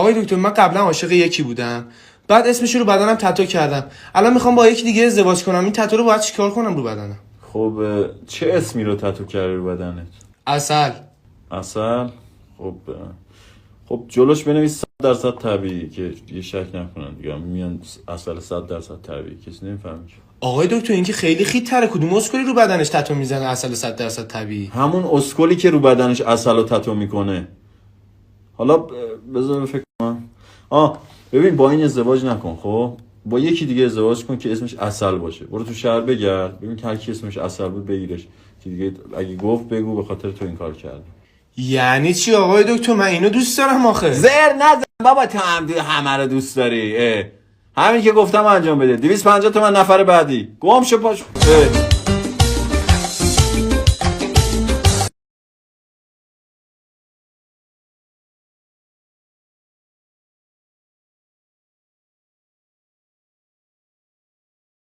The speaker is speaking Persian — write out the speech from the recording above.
آقای دکتر من قبلا عاشق یکی بودم، بعد اسمش رو بدنم تتو کردم. الان میخوام با یکی دیگه ازدواج کنم. این تتو رو باید چیکار کنم رو بدنم؟ خب چه اسمی رو تتو کردی رو بدنت؟ عسل. عسل. خب جلوش بنویس 100% طبیعی که یه شک نکنن دیگه. میان عسل 100% طبیعی، کسی نمیفهمه. آقای دکتر این که خیلی خیتره. کدوم اسکلی رو بدنش تتو میزنه عسل 100% طبیعی؟ همون اسکلی که رو بدنش عسل رو تتو میکنه. حالا بذار فکر کنم. ببین با این ازدواج نکن، خب با یکی دیگه ازدواج کن که اسمش عسل باشه. برو تو شهر بگرد ببین هر کی اسمش عسل بود بگیرش که دیگه اگه گفت بگو به خاطر تو این کار کردم. یعنی چی آقای دکتر؟ من اینو دوست دارم آخه. زر نزن بابا، تو هم همه رو دوست داری. همین که گفتم انجام بده. 250 تومن نفر بعدی گم شو پاشو.